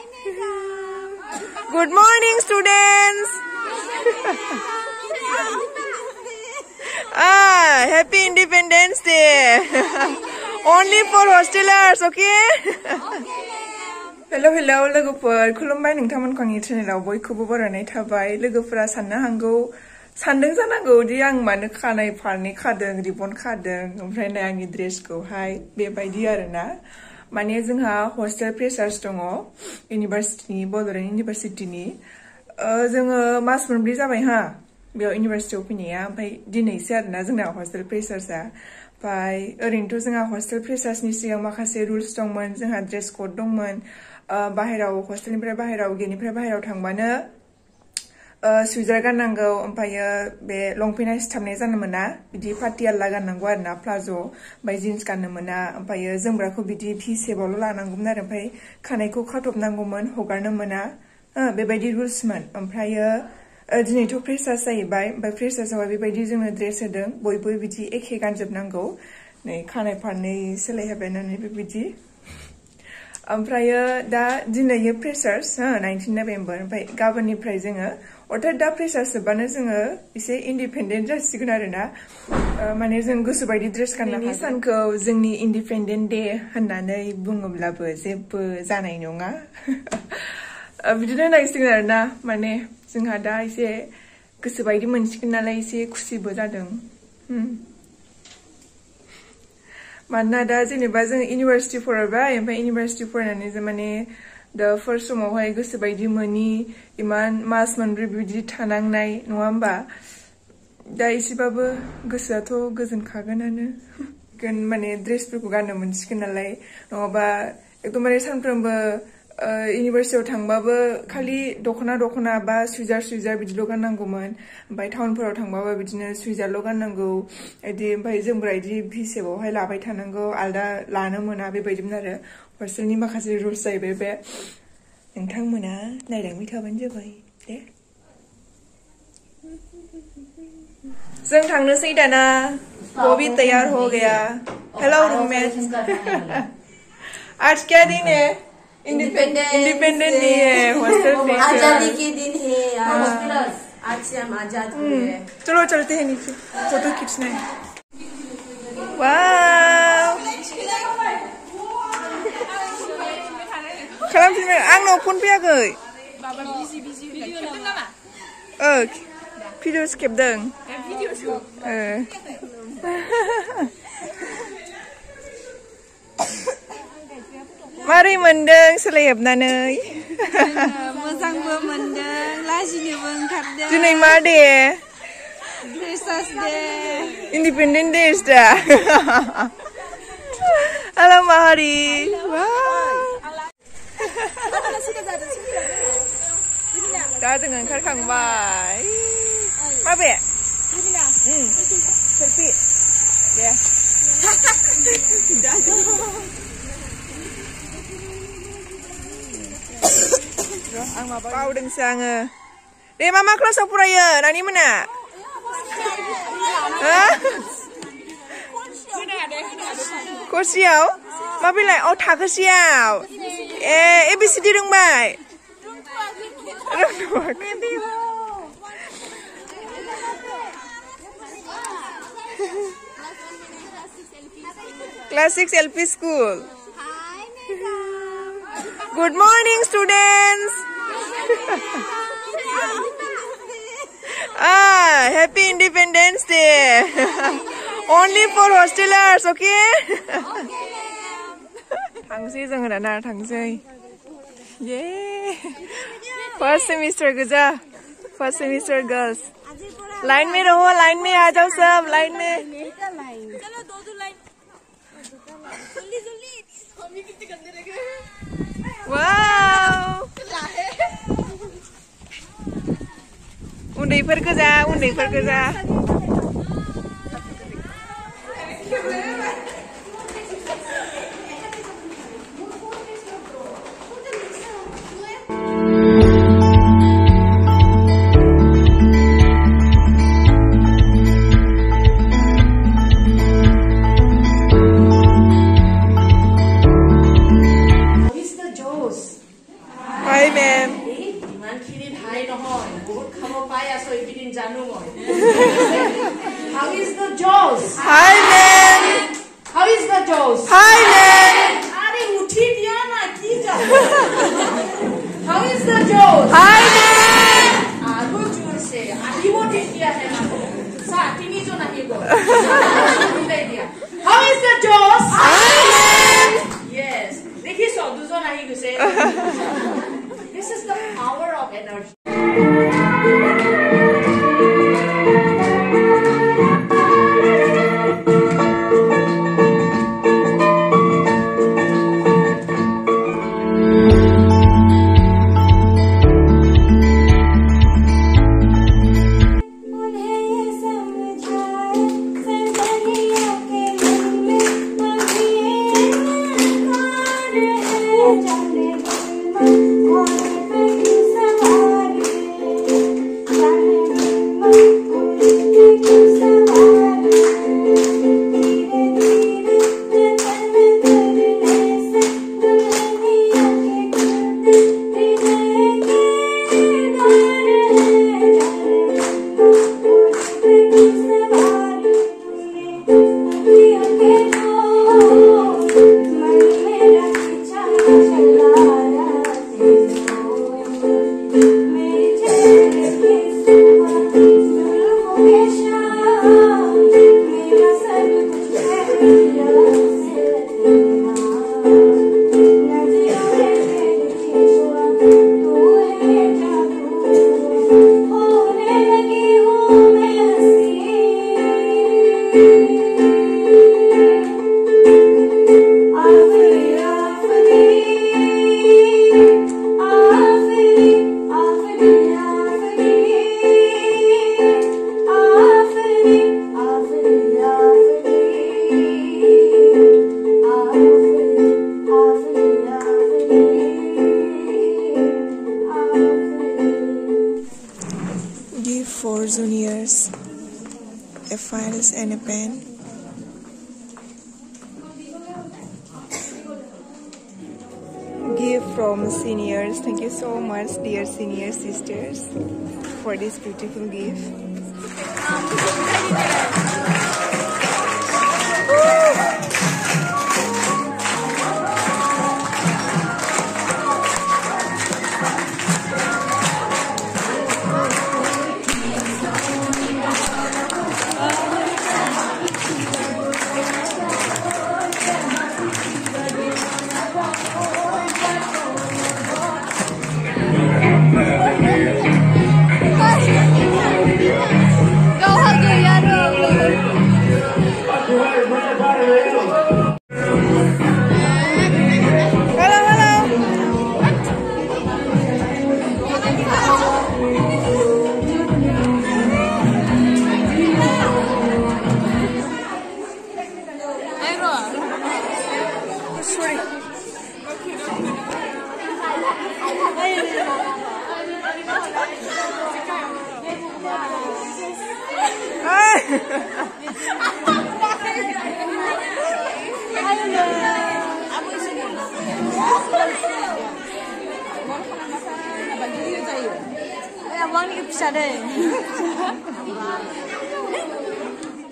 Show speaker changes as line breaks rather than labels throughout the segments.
Good morning, students. Happy Independence Day. Only for hostelers, okay? Hello, लोगोफोर खुलुमबाय नोंथांमोनखौ आंनि चेनेलाव बयखौबो बरायनाय थाबाय लोगोफोरा सानदों जानांगौ दि आं मानो खानाय फारनै खादों रिबन खादों ओमफ्राय नाय आंनि ड्रेसखौहाय बेबायदि आरोना माने जोंहा हस्टेल फ्रेशार्स दङ इउनिभार्सिटिनि बड'लेण्ड इउनिभार्सिटिनि जोङो मास मोनब्रै जाबाय हा बेयाव इउनिभार्सिटियाव फैनाया ओमफ्राय दिनैसो आरोना जोंना हस्टेल फ्रेशार्सआ ओमफ्राय ओरैनोथ' जोंहा हस्टेल फ्रेशार्सनि सिगां माखासे रुल्स दंमोन जोंहा ड्रेस कोड दंमोन बाहेराव हस्टेलनिफ्राय बाहेराव गेटनिफ्राय बाहेराव थांबानो सुइजार गाननांगौ ओमफ्रायो बे लंपेन्टआ सिथाबनाय जानो मोना बिदि पाटियाला गाननांगौ आरोना प्लाज' ओमफ्राय जिन्स गाननो मोना ओमफ्रायो जोमग्राखौ बिदि भि शेपआवल' लानांगौमोन आरो ओमफ्राय खानायखौ खाथबनांगौमोन हगारनो मोना बेबायदि रुल्समोन ओमफ्रायो दिनैथ' फ्रेशार्स जाहैबाय ओमफ्राय फ्रेशार्सआवहाय बेबायदि जोंनो ड्रेस होदों बयबो बिदि एखे गानजोबनांगौ नै खानाय फारनै सोलायहाबायनानै बेबायदि ओमफ्रायो दा दिनैयो फ्रेशार्स 19 नभेम्बर ओमफ्राय गाबोननिफ्राय जोङो अर्थात दा फ्रेशार्स जोबबानो जोङो एसे इन्डिपेन्डेन्ट जासिगोन आरोना माने जों गोसोबायदि ड्रेस गाननो हागोन सानखौ जोंनि इन्डिपेन्डेन्ट डे होननानै बुङोब्लाबो जेबो जानाय नङा बिदिनो नायसिगोन आरोना माने जोंहा दा एसे गोसोबायदि मोनसिगोन नालाय एसे खुसिबो जादों मानोना दा जेनेबा जों इउनिभार्सिटि फरायबाय ओमफ्राय इउनिभार्सिटि फरायनानै जों माने दा फार्स्ट समावहाय गोसोबायदि मोनि इमान मास मोनब्रै बिदि थानांनाय नङा होमबा दा एसेबाबो गोसोआथ' गोजोनखागोनानो माने ड्रेसफोरखौ गाननो मोनसिगोन नालाय नङाबा एकदमबारे सानफ्रोमबो इउनिभार्सिटियाव थांबाबो खालि दख'ना बा सुइजार बिदिल' गाननांगौमोन ओमफ्राय टाउनफोराव थांबाबो बिदिनो सुइजारल' गाननांगौ बिदि ओमफ्राय जोमग्रा बिदि भि शेपआवहाय लाबाय थानांगौ आलदा लानो मोना बेबायदिमोन आरो हस्टेलनि माखासे रुल्स जाहैबाय बे नोंथांमोना नायलांबाय थाबानो जाबाय दे जों थांनोसै दाना बबी तैयार हो गया हेलो रूममेट आज क्या दिन है इंडिपेंडेंट डे है हॉस्टल पे
आजादी के दिन है आज से हम आजाद हुए हैं
चलो चलते हैं नीचे फोटो खींचना है वाव खालामफिनबाय आंनाव फन फैयाखै भिडिअ खेबदों मारै मोनदों सोलायहाबनानै
मोजांबो मोनदों लाजिनोबो ओंखारदों
दिनै मा दे
फ्रेशार्स डे
इन्डिपेन्डेन्ट डे दा हेलो माहारि दा जों ओंखारखांबाय माबे सेलफि दे आं माबा बावदोंसो आङो दे मा क्लासाव फरायो नानि मोना खरसियाव माबेलाय थाखोसेयाव ABCD रोंबाय class 6 LP school Good morning, students. Happy Independence Day. Only for hostelers, okay? थांसै जोङो दाना थांसै Yay! First semester गोजा First semester girls लाइन में रहो लाइन में आ जाओ सब लाइन में
चलो दो लाइन जल्दी हम कितने गंदे रह गए
Wow! उन्दैफोर गोजा
How is the Jaws?
Hi, man.
How is the Jaws?
Hi, man.
Are uthi diya na ki ja? How is the Jaws?
Hi, man.
Ago jor se ahi wo thi diya hai na ko. Sa tini jo nahi ko. How is the Jaws?
Hi, man.
Yes. Dekhi so dujo nahi ko se. This is the power of energy.
For juniors, a files and a pen. Gift from seniors. Thank you so much, dear senior sisters, for this beautiful gift.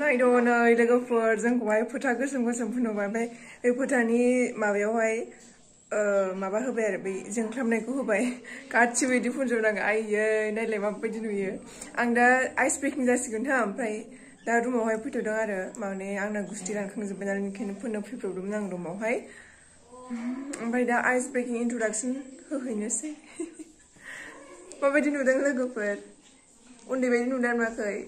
नायदोनै लोगोफोर जोंखौहाय फोथा गोसोम गोसोम फुनहोबाय ओमफ्राय बे फोथानि माबायावहाय माबा होबाय आरो बै जोंख्लाबनायखौ होबाय गासिबो बिदि फुनजोबनांगौ आइयै नायलाय माबायदि नुयो आं दा आइस ब्रेकिं जासिगोन हा ओमफ्राय दा रुमावहाय फैथ'दों आरो माने आंना गुस्टि रानखांजोब्बाय नालाय ओंखायनो फोननो फैब्रबदोंमोन आं रुमावहाय ओमफ्राय दा आइस ब्रेकिं इन्ट्रडाक्सन होहैनोसै माबायदि नुदों लोगोफोर उन्दै बायदि नुदों नुवाखै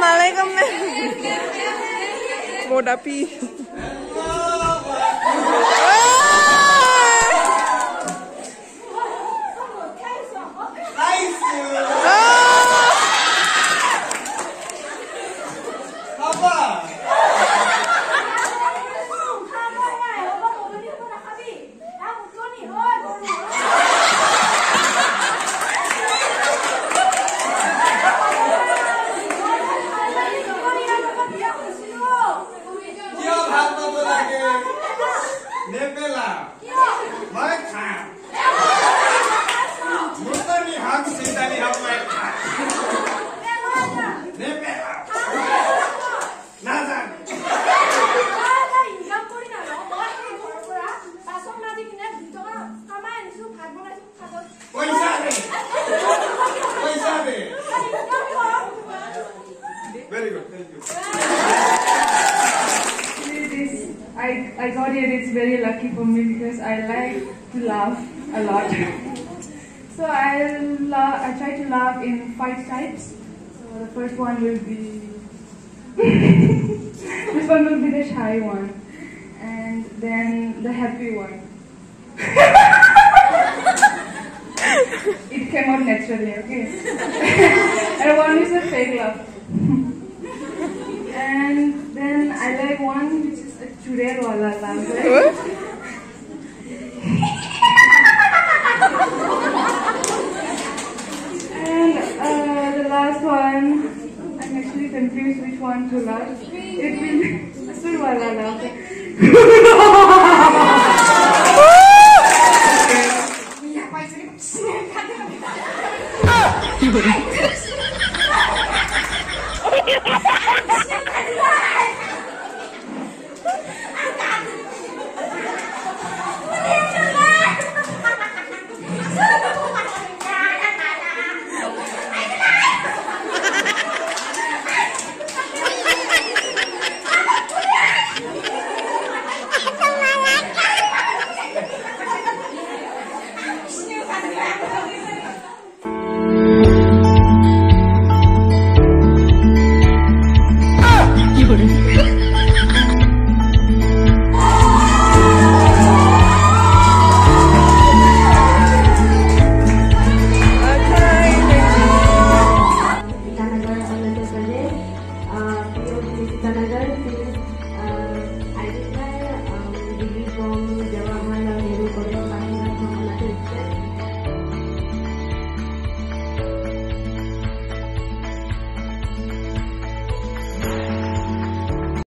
Malaikum ma'am. Modapi.
it's very lucky for me because I like to laugh a lot. So I try to laugh in 5 types. So the first one will be this one will be the shy one, and then the happy one. It came out naturally, okay? And one is a fake laugh. And then I like one which is a churer wala laugh. Right? And the last one, I'm actually confused which one to laugh. It will be sur wala laugh.